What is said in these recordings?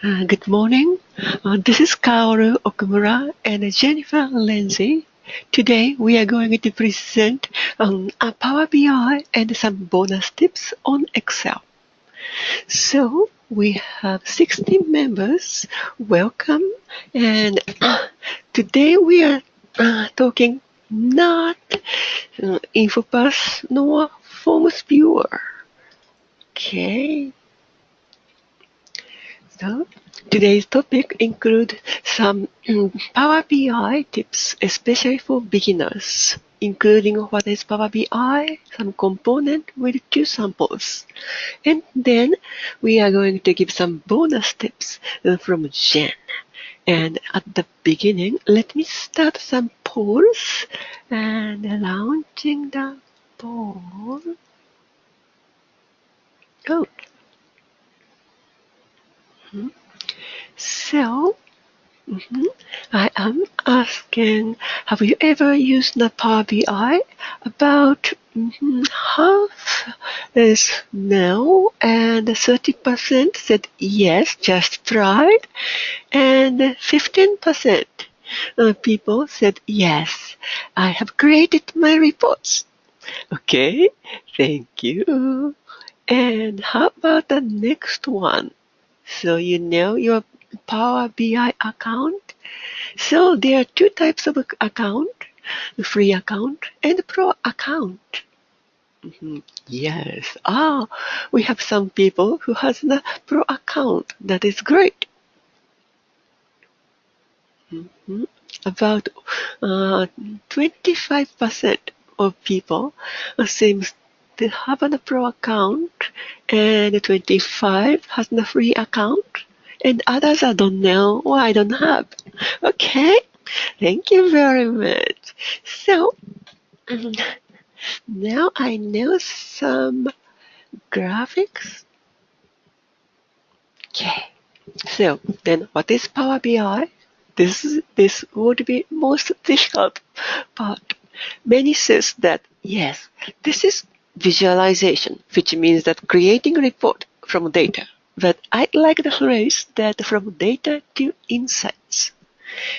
Good morning. This is Kaoru Okumura and Jennifer Lindsay. Today we are going to present a Power BI and some bonus tips on Excel. So we have 60 members. Welcome. And today we are talking not InfoPass nor Forms Viewer. Okay. So today's topic includes some Power BI tips, especially for beginners, including what is Power BI, some component with 2 samples. And then we are going to give some bonus tips from Jen. And at the beginning, let me start some polls and launching the poll. Oh. So, I am asking, have you ever used the Power BI? About half is no, and 30% said yes, just tried, and 15% people said yes, I have created my reports. Okay, thank you. And how about the next one? So you know your Power BI account? So there are 2 types of account, the free account and pro account. Yes. We have some people who has the pro account. That is great. About 25% of people seems to have a pro account, and 25 has the free account, and others I don't know or I don't have. Okay, thank you very much. So now I know some graphics. Okay, so then what is Power BI? This would be most difficult part. Many says that yes, this is visualization, which means that creating a report from data. But I like the phrase that from data to insights.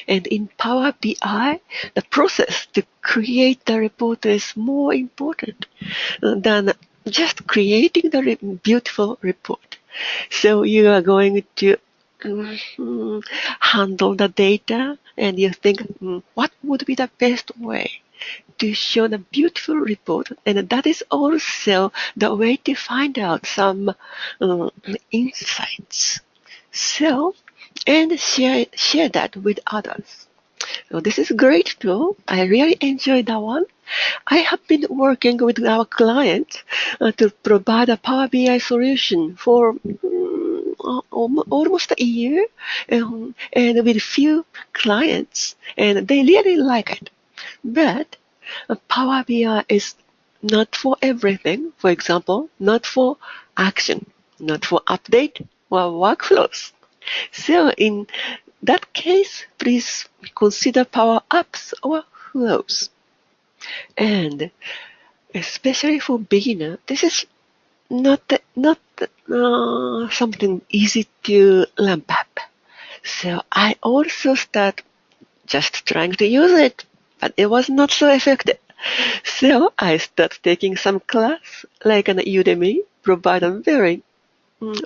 And in Power BI, the process to create the report is more important than just creating the beautiful report. So you are going to handle the data and you think, what would be the best way to show the beautiful report? And that is also the way to find out some insights. So, and share that with others. So this is a great tool. I really enjoy that one. I have been working with our clients to provide a Power BI solution for almost a year, and with few clients, and they really like it. But Power BI is not for everything. For example, not for action, not for update or workflows. So in that case, please consider Power Apps or Flows. And especially for beginner, this is not something easy to learn up. So I also start just trying to use it, but it was not so effective. So I start taking some class, like an Udemy, provide a very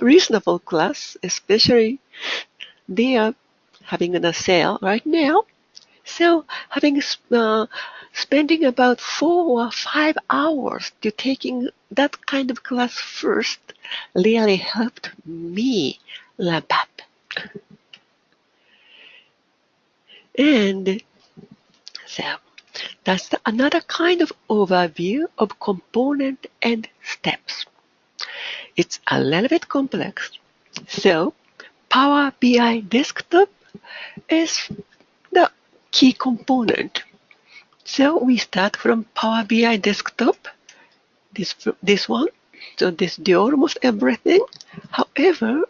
reasonable class, especially they are having a sale right now. So spending about 4 or 5 hours to taking that kind of class first really helped me learn up. And so that's another kind of overview of component and steps. It's a little bit complex. So Power BI Desktop is the key component. So we start from Power BI Desktop, this one. So this do almost everything. However,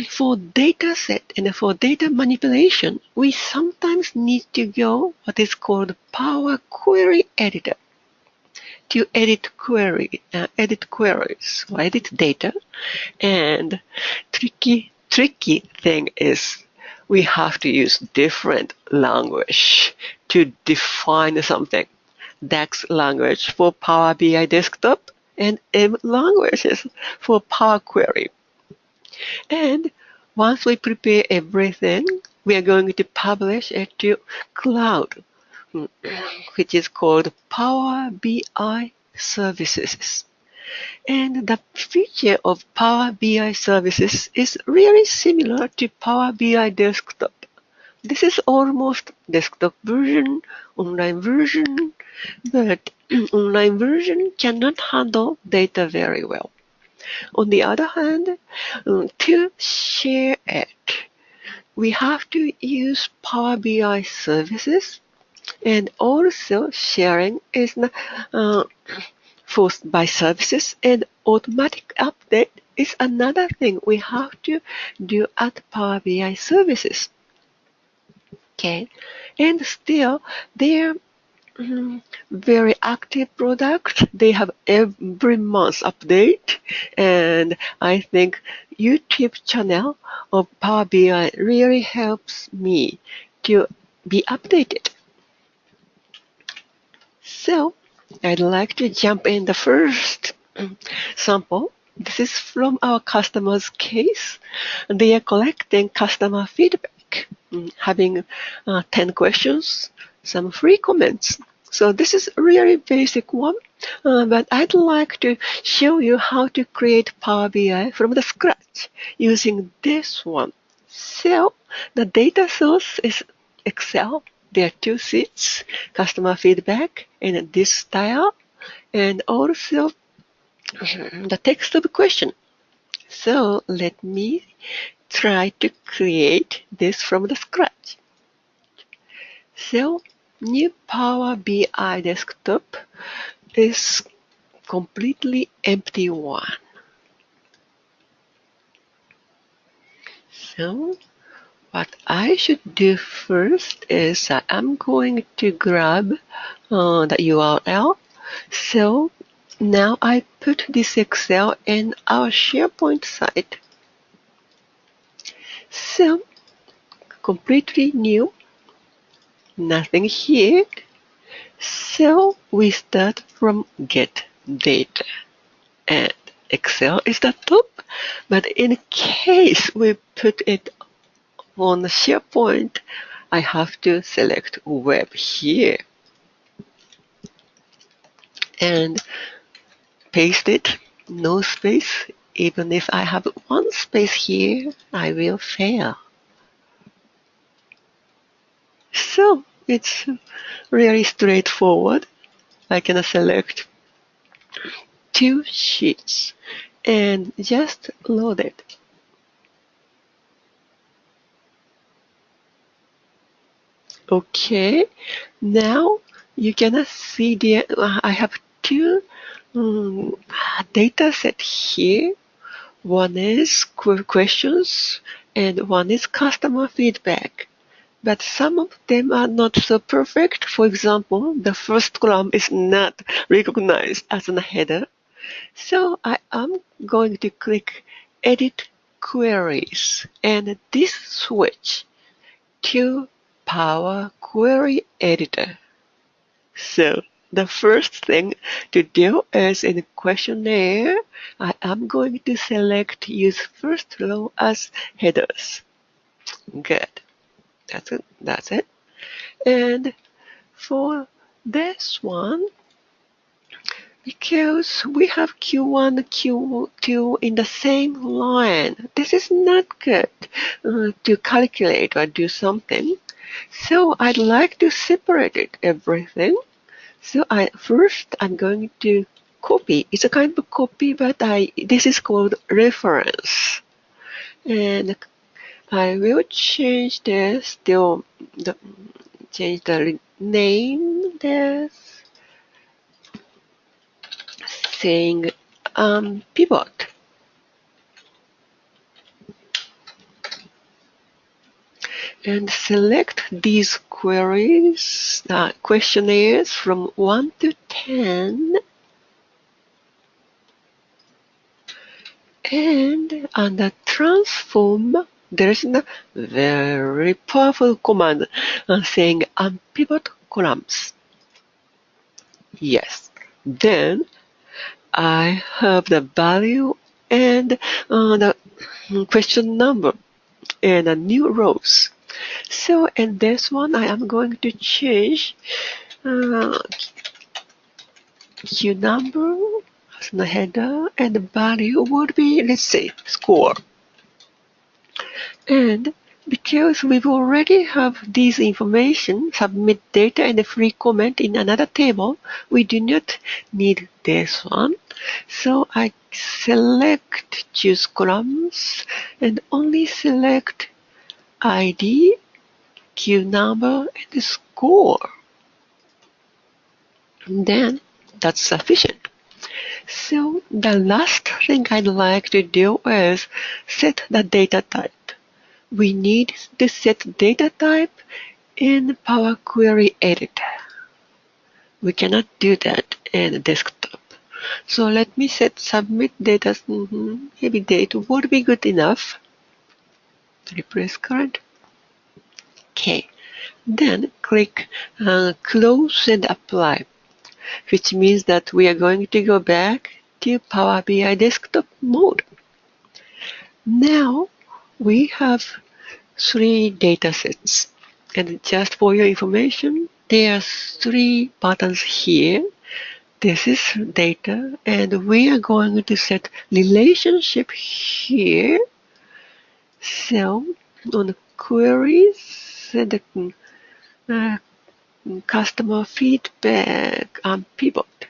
for data set and for data manipulation, we sometimes need to go what is called Power Query Editor to edit queries or edit data, and tricky tricky thing is we have to use different language to define something. DAX language for Power BI Desktop and M languages for Power Query. And once we prepare everything, we are going to publish it to cloud, which is called Power BI Services. And the feature of Power BI Services is really similar to Power BI Desktop. This is almost desktop version, online version, but online version cannot handle data very well. On the other hand, to share it, we have to use Power BI services, and also sharing is forced by services, and automatic update is another thing we have to do at Power BI services. Okay, and still they're very active product. They have every month update, and I think YouTube channel of Power BI really helps me to be updated. So I'd like to jump in the first sample. This is from our customer's case. They are collecting customer feedback, having 10 questions, some free comments. So this is a really basic one, but I'd like to show you how to create Power BI from the scratch using this one. So the data source is Excel. There are 2 sheets, customer feedback and this style, and also the text of the question. So let me try to create this from the scratch. So new Power BI desktop is completely empty one. So what I should do first is I'm going to grab the URL. So now I put this Excel in our SharePoint site. So completely new, nothing here. So we start from get data, and Excel is the top, but in case we put it on the SharePoint, I have to select web here and paste it, no space. Even if I have one space here, I will fail. So it's really straightforward. I can select 2 sheets and just load it. Okay, now you can see there I have 2 data set here. One is questions and one is customer feedback. But some of them are not so perfect. For example, the first column is not recognized as a header. So I am going to click Edit Queries and this switch to Power Query Editor. So the first thing to do is in the questionnaire, I am going to select Use First Row as headers. Good. That's it. And for this one, because we have Q1, Q2 in the same line, this is not good to calculate or do something. So I'd like to separate it, everything. So first I'm going to copy. It's a kind of copy, but this is called reference. And I will change this change the name this saying pivot. And select these queries, questionnaires from 1 to 10. And under transform, there is a very powerful command saying unpivot columns. Yes. Then I have the value and the question number and a new rows. So in this one, I am going to change Q number as the header, and the value would be, let's say, score. And because we've already have these information, submit data and a free comment in another table, we do not need this one. So I select choose columns and only select ID, Q number, and score. And then that's sufficient. So the last thing I'd like to do is set the data type. We need to set data type in Power Query Editor. We cannot do that in desktop. So let me set submit data. Maybe date would be good enough. Replace current. Okay. Then click close and apply, which means that we are going to go back to Power BI desktop mode. Now we have 3 data sets, and just for your information, there are 3 buttons here. This is data, and we are going to set relationship here. So on queries and customer feedback and pivot.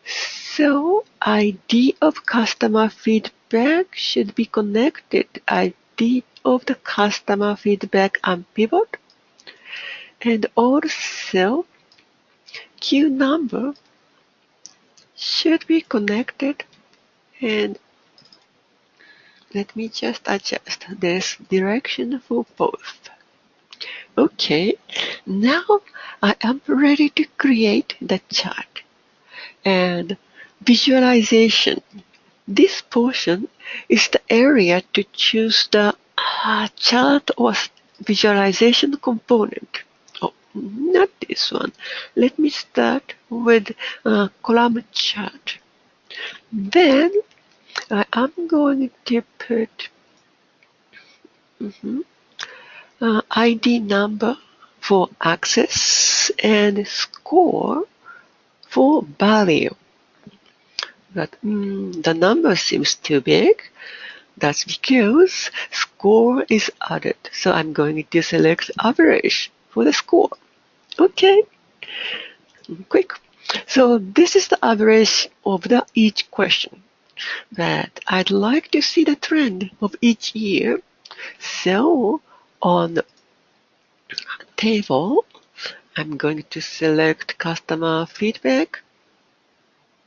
So ID of customer feedback should be connected. ID of the customer feedback and pivot. And also Q number should be connected. And let me just adjust this direction for both. Okay, now I am ready to create the chart and visualization. This portion is the area to choose the chart or visualization component. Oh, not this one. Let me start with column chart. Then I am going to put ID number for access and score for value. But the number seems too big. That's because score is added. So I'm going to select average for the score. Okay, quick. So this is the average of each question. But I'd like to see the trend of each year. So on the table, I'm going to select customer feedback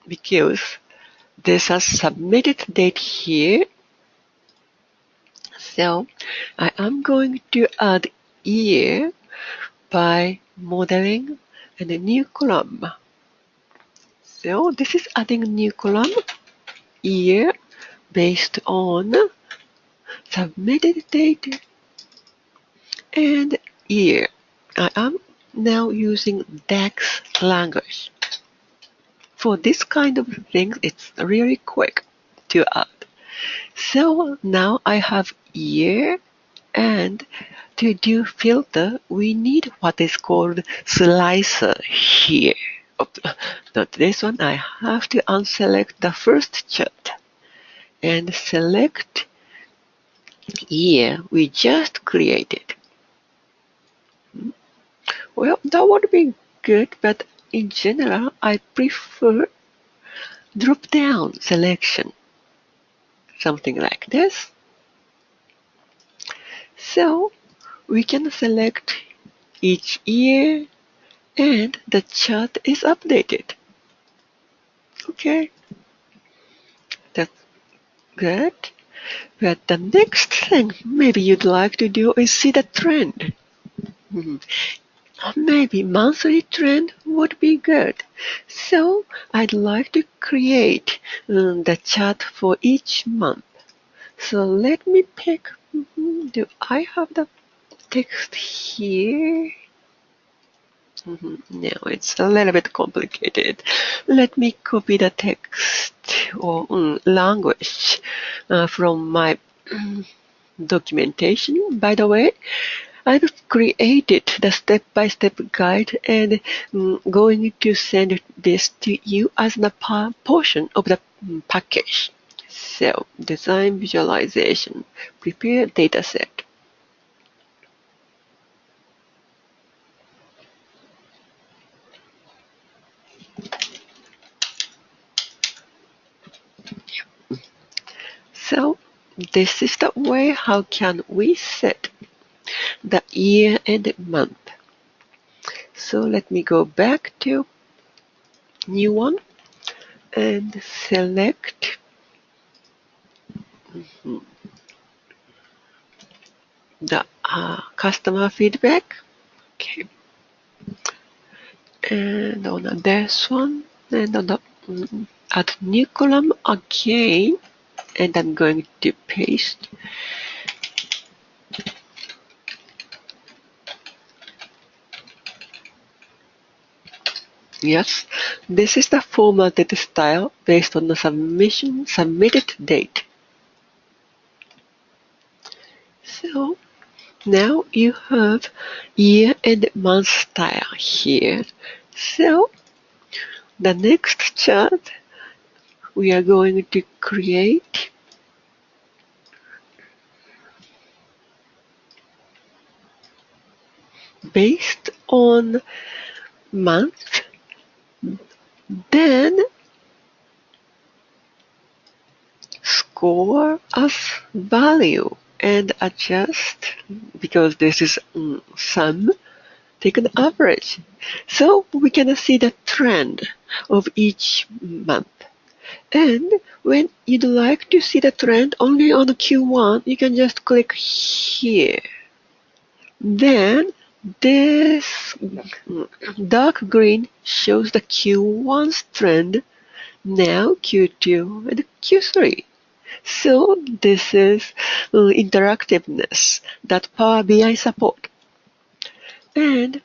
because this has submitted date here. So I am going to add year by modeling and a new column. So this is adding a new column, year, based on submitted date and year. I am now using DAX language. For this kind of thing, it's really quick to add. So now I have year, and to do filter, we need what is called slicer here. Not this one. I have to unselect the first chart and select year we just created. Well, that would be good, but in general, I prefer drop-down selection, something like this. So we can select each year and the chart is updated. Okay, that's good. But the next thing maybe you'd like to do is see the trend. Maybe monthly trend would be good. So I'd like to create the chart for each month. So let me pick. Do I have the text here? No, it's a little bit complicated. Let me copy the text or language from my documentation. By the way, I've created the step-by-step guide and going to send this to you as a portion of the package. So, design visualization, prepare dataset. So, this is the way how can we set the year and month. So let me go back to new one and select the customer feedback. Okay. And on this one, and on the add new column again, and I'm going to paste. Yes, this is the formatted style based on the submitted date. So now you have year and month style here. So the next chart we are going to create based on month, then score as value and adjust because this is sum, take an average. So we can see the trend of each month. And when you'd like to see the trend only on Q1, you can just click here. Then this dark green shows the Q1's trend, now Q2 and Q3. So this is interactiveness that Power BI support. And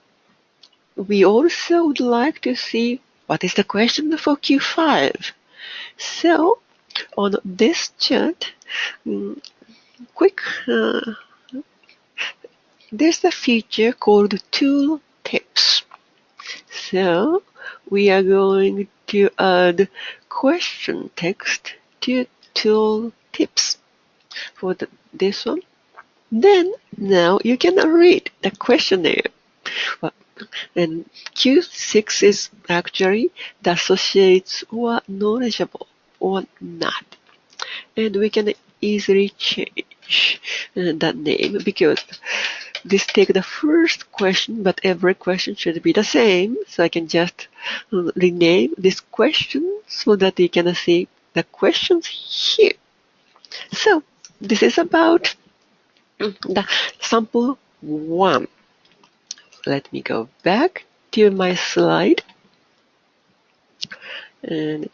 we also would like to see what is the question for Q5. So on this chart, quick, there's a feature called Tool Tips. So we are going to add question text to Tool Tips for this one. Then now you can read the questionnaire. And Q6 is actually the associates or knowledgeable or not. And we can easily change that name because this take the first question, but every question should be the same. So I can just rename this question so that you can see the questions here. So this is about the sample 1. Let me go back to my slide. And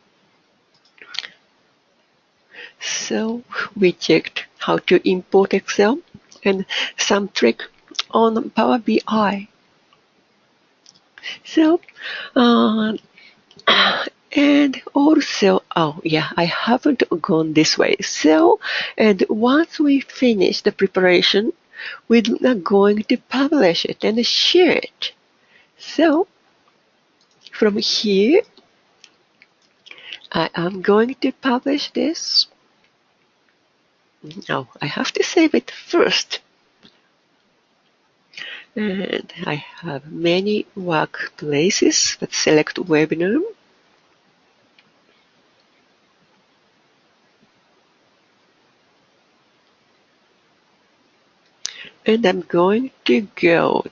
so we checked how to import Excel and some trick on Power BI. So, and also, I haven't gone this way. So, and once we finish the preparation, we're going to publish it and share it. So, from here, I am going to publish this. Now, I have to save it first. And I have many workplaces. Let's select webinar. And I'm going to go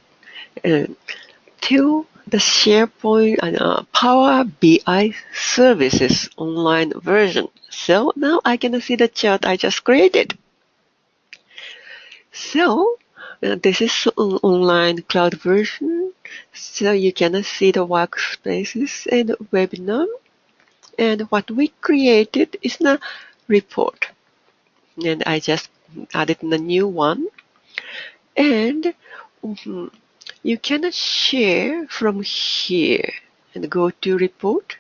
to the SharePoint and Power BI services online version. So now I can see the chart I just created. So this is online cloud version. So you can see the workspaces and webinar. And what we created is the report. and I just added a new one. And you can share from here and go to report.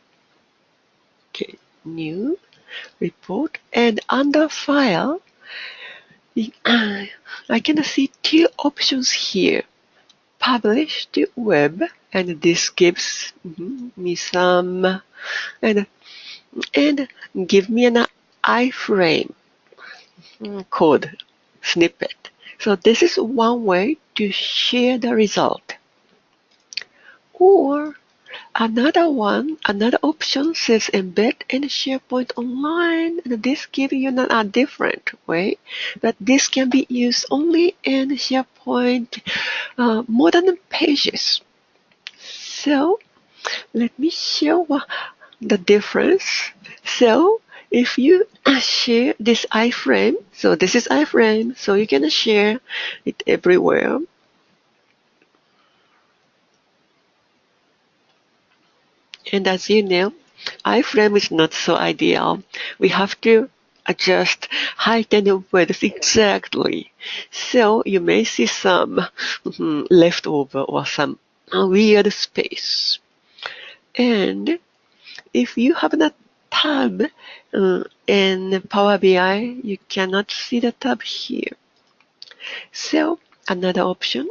Okay, new report, and under file, I can see two options here. Publish to web, and this gives me some and give me an iframe code snippet. So this is one way to share the result. Or another option says embed in SharePoint online, and this gives you a different way, but this can be used only in SharePoint modern pages. So let me show the difference. So if you share this iframe, so this is iframe, so you can share it everywhere. And as you know, iframe is not so ideal. We have to adjust height and width exactly. So you may see some leftover or some weird space. And if you have a tab in Power BI, you cannot see the tab here. So another option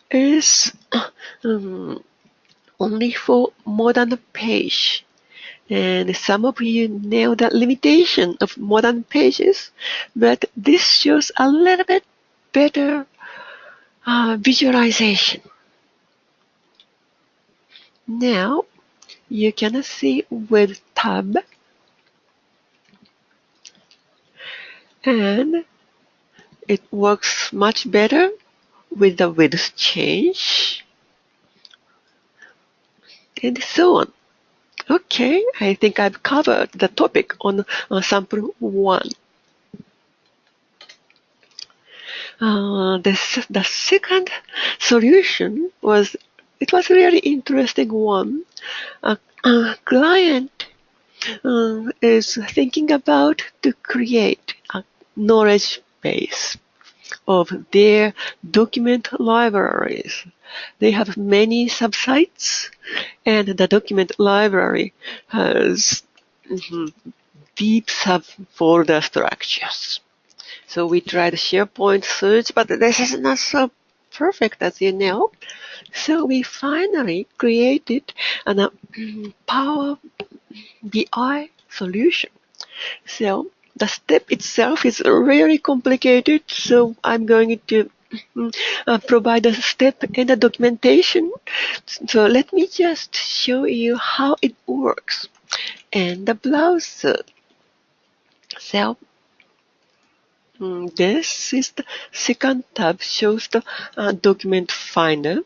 is only for modern page. And some of you know the limitation of modern pages, but this shows a little bit better visualization. Now you can see with tab, and it works much better with the width change and so on. Okay, I think I've covered the topic on sample 1. The second solution was, it was a really interesting one. A client is thinking about to create a knowledge base of their document libraries. They have many subsites, and the document library has deep subfolder structures. So we tried SharePoint search, but this is not so perfect, as you know. So we finally created a Power BI solution. So the step itself is really complicated, so I'm going to provide a step in the documentation. So let me just show you how it works in the browser. So this is the second tab, shows the document finder.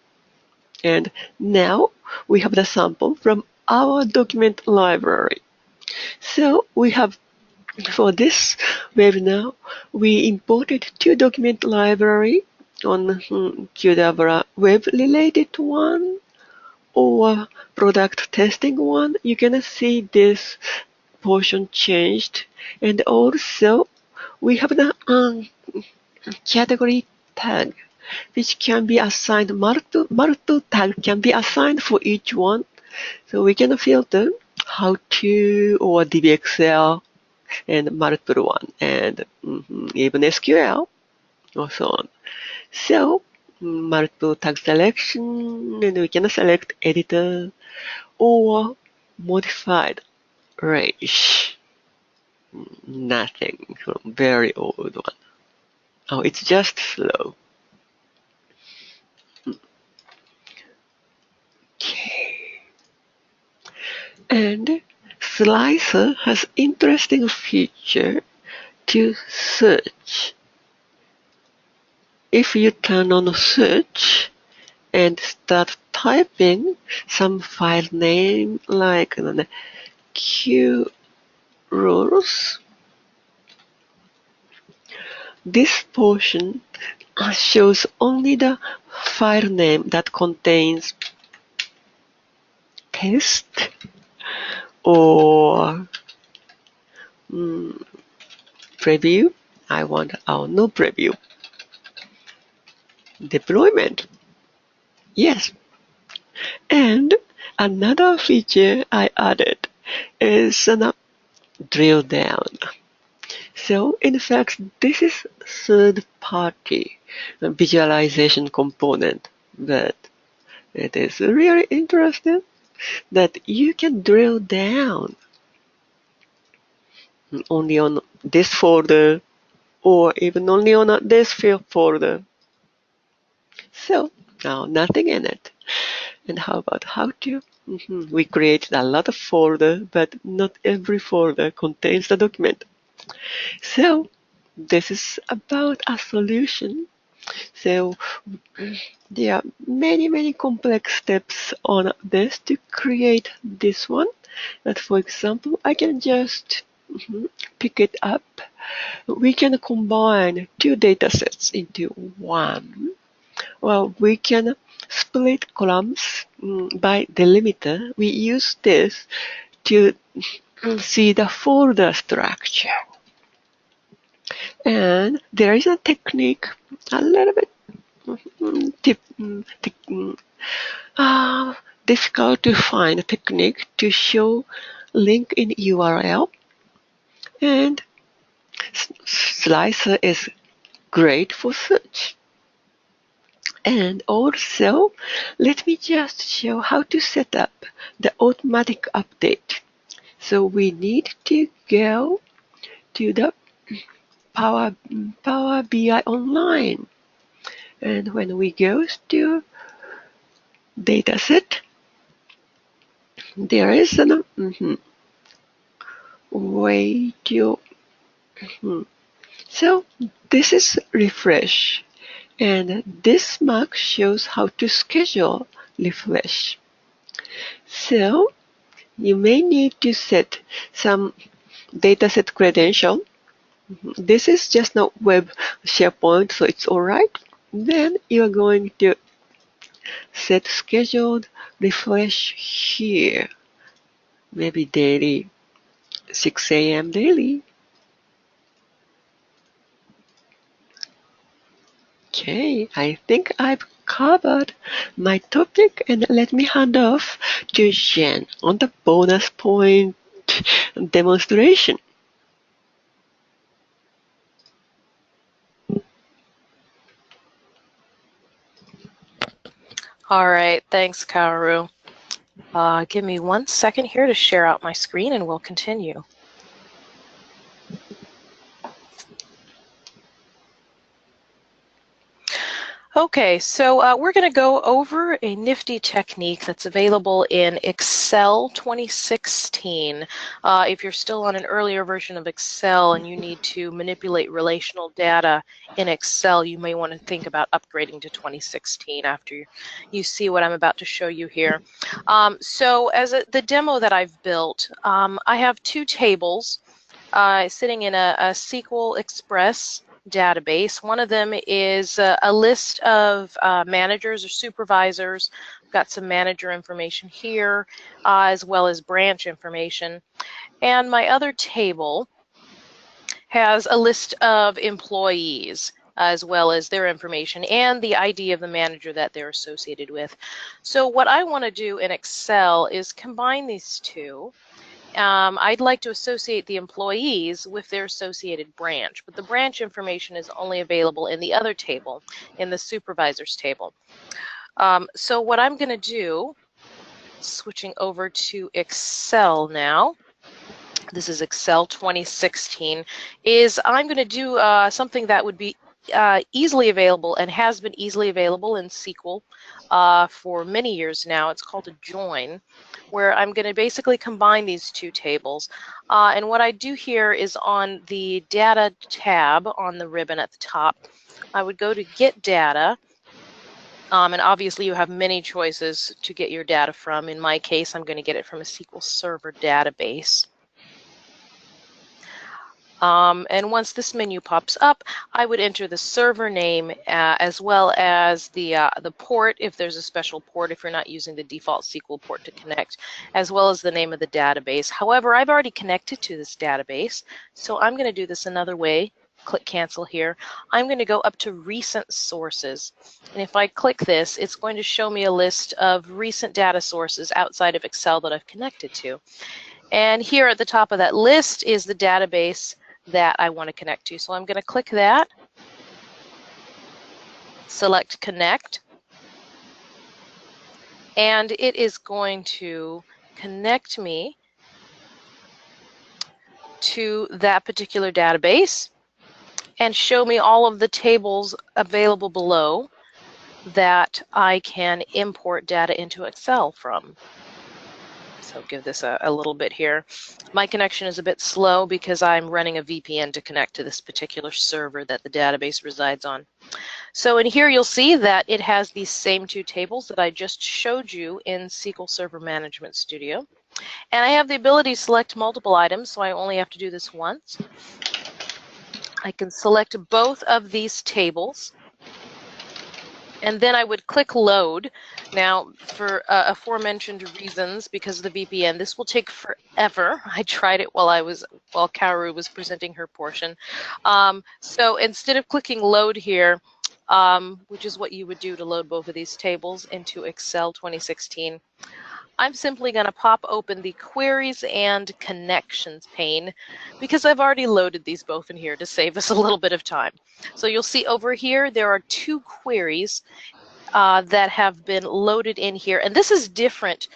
And now we have the sample from our document library. So we have, for this webinar, we imported 2 document library on Qdabra web related one or product testing one. You can see this portion changed, and also we have the category tag, which can be assigned, multiple tag can be assigned for each one. So we can filter how to or DBXL and multiple one, and even SQL or so on. So multiple tag selection, and we can select editor or modified range. Nothing from very old one. Oh, it's just slow. Okay. And Slicer has interesting feature to search. If you turn on search and start typing some file name like Q rules, this portion shows only the file name that contains test or preview I want our no preview. Deployment. Yes. And another feature I added is a drill down. So in fact, this is third-party visualization component, but it is really interesting that you can drill down only on this folder or even only on this field folder. So now nothing in it. And how about how to? We created a lot of folders, but not every folder contains the document. So this is about a solution. So there are many complex steps on this to create this one. But for example, I can just pick it up. We can combine two datasets into one. Well, we can split columns by delimiter. We use this to see the folder structure. And there is a technique, a little bit difficult to find a technique to show link in URL. And Slicer is great for search. And also, let me just show how to set up the automatic update. So we need to go to the Power BI Online. And when we go to dataset, there is a way to. So this is refresh. And this mark shows how to schedule refresh. So you may need to set some dataset credential. This is just not web SharePoint, so it's all right. Then you're going to set scheduled refresh here. Maybe daily, 6 a.m. daily. Okay, I think I've covered my topic, and let me hand off to Jen on the bonus point demonstration. All right, thanks, Kaoru. Give me 1 second here to share out my screen and we'll continue. Okay, so we're going to go over a nifty technique that's available in Excel 2016. If you're still on an earlier version of Excel and you need to manipulate relational data in Excel, you may want to think about upgrading to 2016 after you see what I'm about to show you here. So as the demo that I've built, I have two tables sitting in a SQL Express database. One of them is a list of managers or supervisors. I've got some manager information here, as well as branch information. And my other table has a list of employees, as well as their information and the ID of the manager that they're associated with. So what I want to do in Excel is combine these two. I'd like to associate the employees with their associated branch, but the branch information is only available in the other table, in the supervisors table. So what I'm going to do, switching over to Excel now, this is Excel 2016, is I'm going to do something that would be easily available and has been easily available in SQL for many years now. It's called a join, where I'm going to basically combine these two tables. And what I do here is on the data tab on the ribbon at the top, I would go to get data. And obviously you have many choices to get your data from. In my case, I'm going to get it from a SQL Server database. And once this menu pops up, I would enter the server name as well as the port, if there's a special port, if you're not using the default SQL port to connect, as well as the name of the database. However, I've already connected to this database, so I'm going to do this another way click cancel here, I'm going to go up to recent sources. And if I click this, it's going to show me a list of recent data sources outside of Excel that I've connected to. And here at the top of that list is the database that I want to connect to. So I'm going to click that, select connect, and it is going to connect me to that particular database and show me all of the tables available below that I can import data into Excel from. So give this a little bit here. My connection is a bit slow because I'm running a VPN to connect to this particular server that the database resides on. So in here you'll see that it has these same two tables that I just showed you in SQL Server Management Studio. And I have the ability to select multiple items, so I only have to do this once. I can select both of these tables, and then I would click load. Now, for aforementioned reasons, because of the VPN, this will take forever. I tried it while Kaoru was presenting her portion. So instead of clicking load here, which is what you would do to load both of these tables into Excel 2016, I'm simply going to pop open the Queries and Connections pane because I've already loaded these both in here to save us a little bit of time. So you'll see over here there are two queries that have been loaded in here, and this is different.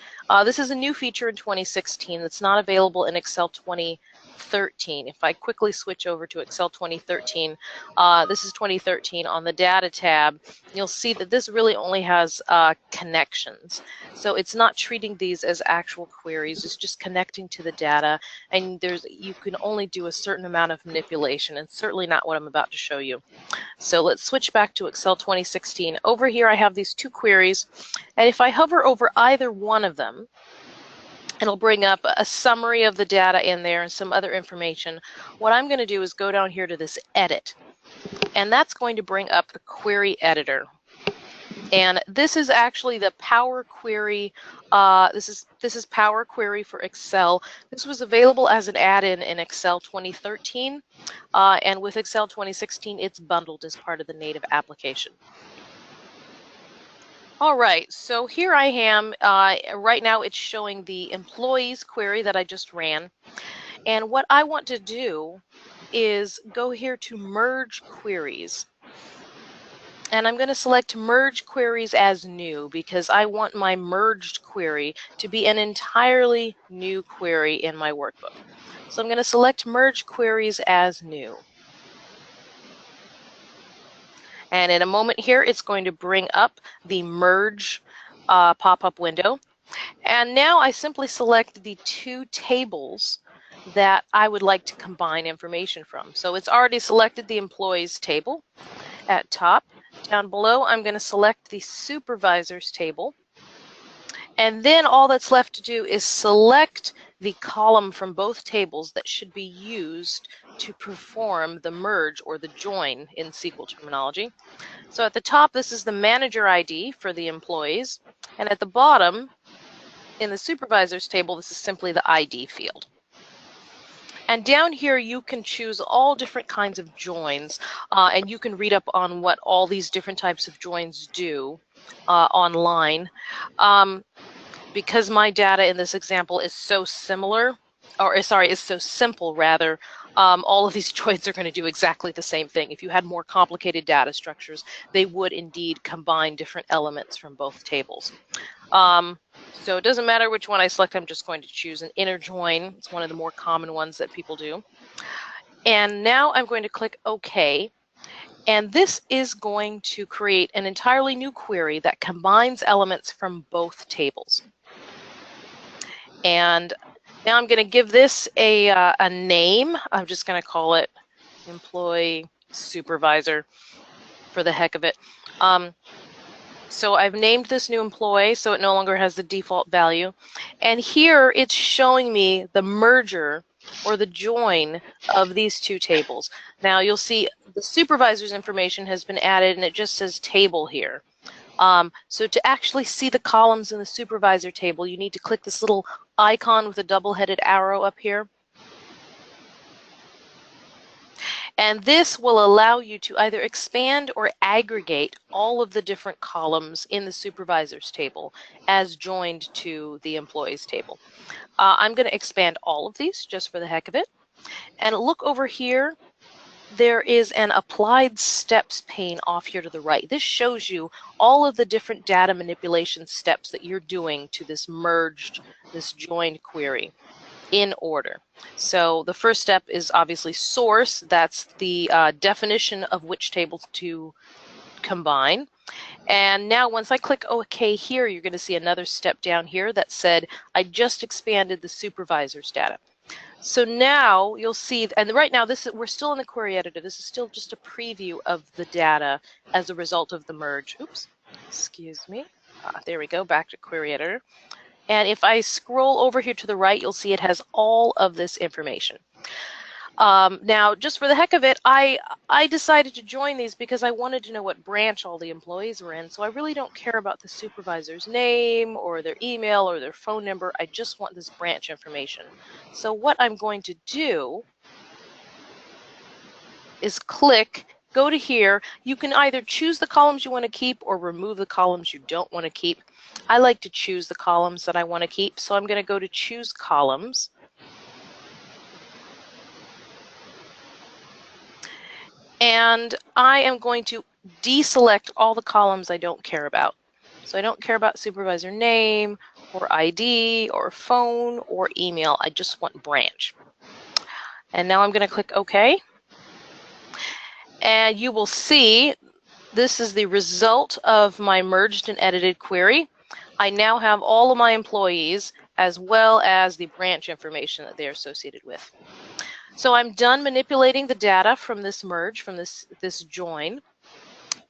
This is a new feature in 2016 that's not available in Excel 2013. If I quickly switch over to Excel 2013, this is 2013 on the Data tab, you'll see that this really only has connections. So it's not treating these as actual queries, it's just connecting to the data, and you can only do a certain amount of manipulation, and certainly not what I'm about to show you. So let's switch back to Excel 2016. Over here I have these two queries, and if I hover over either one of them, it'll bring up a summary of the data in there and some other information. What I'm going to do is go down here to this edit, and that's going to bring up the query editor. And this is actually the Power Query. This is Power Query for Excel. This was available as an add-in in Excel 2013, and with Excel 2016, it's bundled as part of the native application. All right, so here I am. Right now it's showing the employees query that I just ran. And what I want to do is go here to Merge Queries. And I'm going to select Merge Queries as New because I want my merged query to be an entirely new query in my workbook. So I'm going to select Merge Queries as New. And in a moment here, it's going to bring up the Merge pop-up window. And now I simply select the two tables that I would like to combine information from. So it's already selected the Employees table at top. Down below, I'm going to select the Supervisors table. And then all that's left to do is select the column from both tables that should be used to perform the merge or the join in SQL terminology. So at the top, this is the manager ID for the employees. And at the bottom, in the supervisors table, this is simply the ID field. And down here, you can choose all different kinds of joins, and you can read up on what all these different types of joins do online. Because my data in this example is so similar, or sorry, is so simple rather, all of these joins are going to do exactly the same thing. If you had more complicated data structures, they would indeed combine different elements from both tables. So it doesn't matter which one I select, I'm just going to choose an inner join. It's one of the more common ones that people do. And now I'm going to click OK. And this is going to create an entirely new query that combines elements from both tables. And now I'm going to give this a name. I'm just going to call it Employee Supervisor for the heck of it. So I've named this new employee, so it no longer has the default value. And here it's showing me the merger or the join of these two tables. Now you'll see the supervisor's information has been added and it just says table here. So to actually see the columns in the supervisor table, you need to click this little icon with a double-headed arrow up here. And this will allow you to either expand or aggregate all of the different columns in the supervisors table as joined to the employees table. I'm going to expand all of these just for the heck of it. And look over here. There is an applied steps pane off here to the right. This shows you all of the different data manipulation steps that you're doing to this merged, this joined query in order. So the first step is obviously source. That's the definition of which tables to combine. And now once I click OK here, you're going to see another step down here that said, I just expanded the supervisor's data. So now you'll see, and right now we're still in the query editor. This is still just a preview of the data as a result of the merge. Oops, excuse me. There we go, back to query editor. And if I scroll over here to the right, you'll see it has all of this information. Now, just for the heck of it, I decided to join these because I wanted to know what branch all the employees were in. So I really don't care about the supervisor's name or their email or their phone number. I just want this branch information. So what I'm going to do is go to here. You can either choose the columns you want to keep or remove the columns you don't want to keep. I like to choose the columns that I want to keep. So I'm going to go to choose columns. And I am going to deselect all the columns I don't care about. So I don't care about supervisor name or ID or phone or email. I just want branch. And now I'm going to click OK. And you will see this is the result of my merged and edited query. I now have all of my employees as well as the branch information that they're associated with. So I'm done manipulating the data from this merge, from this join,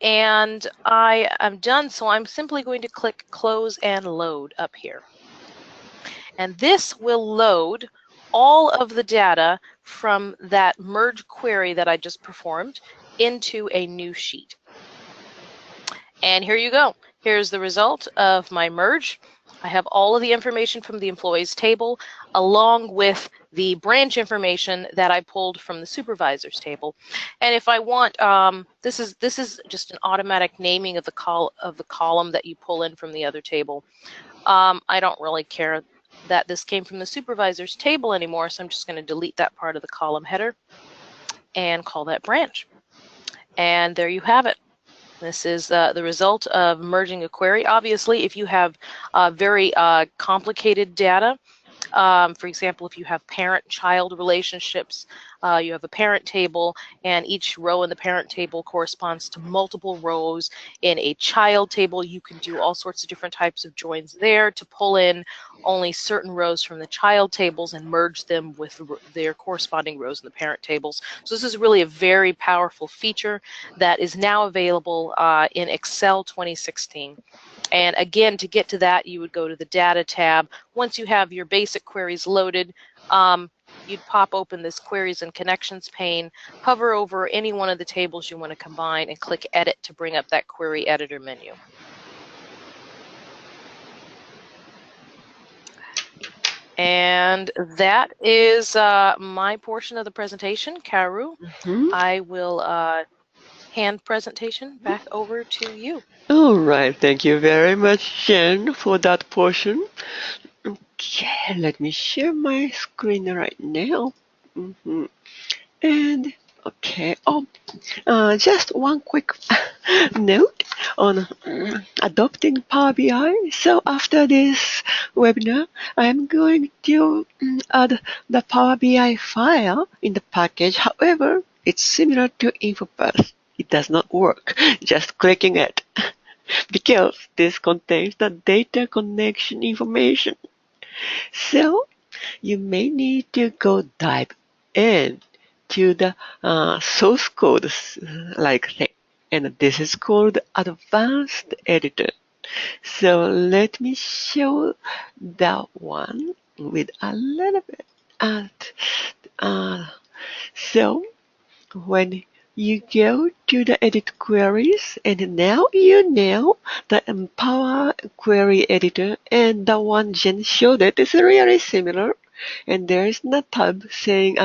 and I am done. So I'm simply going to click close and load up here. And this will load all of the data from that merge query that I just performed into a new sheet. And here you go. Here's the result of my merge. I have all of the information from the employees table along with the branch information that I pulled from the supervisors table. And if I want, this is just an automatic naming of the column that you pull in from the other table. I don't really care that this came from the supervisors table anymore, so I'm just going to delete that part of the column header and call that branch. And there you have it. This is the result of merging a query. Obviously, if you have very complicated data, for example, if you have parent-child relationships, you have a parent table, and each row in the parent table corresponds to multiple rows in a child table. You can do all sorts of different types of joins there to pull in only certain rows from the child tables and merge them with their corresponding rows in the parent tables. So this is really a very powerful feature that is now available in Excel 2016. And again, to get to that, you would go to the Data tab. Once you have your basic queries loaded, you'd pop open this Queries and Connections pane, hover over any one of the tables you want to combine, and click Edit to bring up that Query Editor menu. And that is my portion of the presentation. Karu, I will hand presentation back over to you. All right, thank you very much, Jen, for that portion. Okay, let me share my screen right now. And okay, just one quick note on adopting Power BI. So after this webinar, I'm going to add the Power BI file in the package. However, it's similar to InfoPath. It does not work, just clicking it, because this contains the data connection information. So you may need to go dive in to the source code like thing, and this is called Advanced Editor. So let me show that one with a little bit. So when you go to the Edit Queries, and now you know the Empower Query Editor, and the one Jen showed it is really similar. and there is a tab saying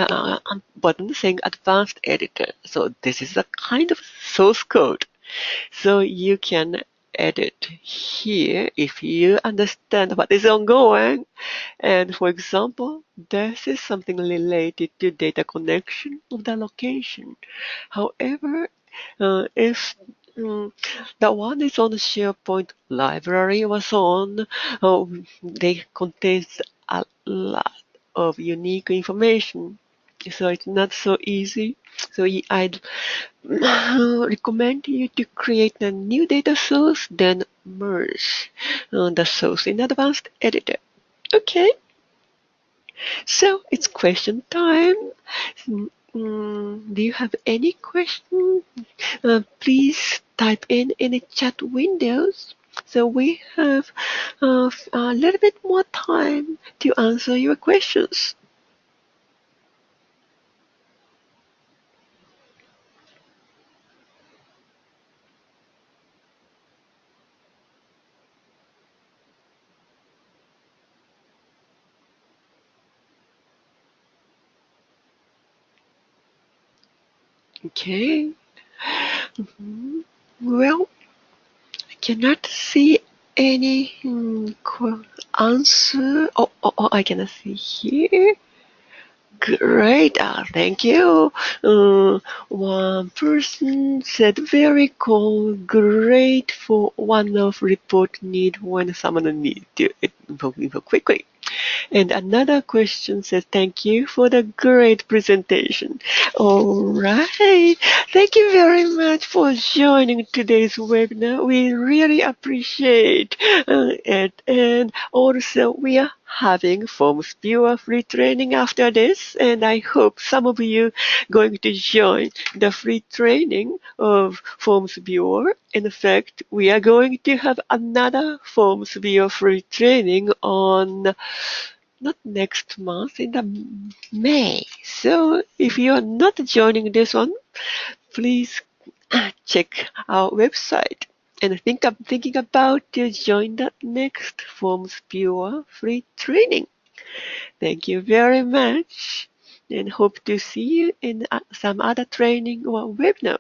button saying Advanced Editor. So this is a kind of source code. So you can edit here if you understand what is ongoing. And for example, this is something related to data connection of the location. However, if the one is on the SharePoint library or so on, they contains a lot of unique information. So it's not so easy. So I'd recommend you to create a new data source, then merge the source in Advanced Editor. Okay, so it's question time. Do you have any question? Please type in the chat windows. So we have a little bit more time to answer your questions. Okay. Well, I cannot see any answer. Oh, I cannot see here. Great, thank you. One person said very cool, great for one-off report need when someone needs to info quickly. And another question says, thank you for the great presentation. All right. Thank you very much for joining today's webinar. We really appreciate it. And also, we are having Forms Viewer free training after this. And I hope some of you going to join the free training of Forms Viewer. In fact, we are going to have another Forms Viewer free training on not next month, in the May. So if you are not joining this one, please check our website and thinking about to join that next Forms Viewer free training. Thank you very much and hope to see you in some other training or webinar.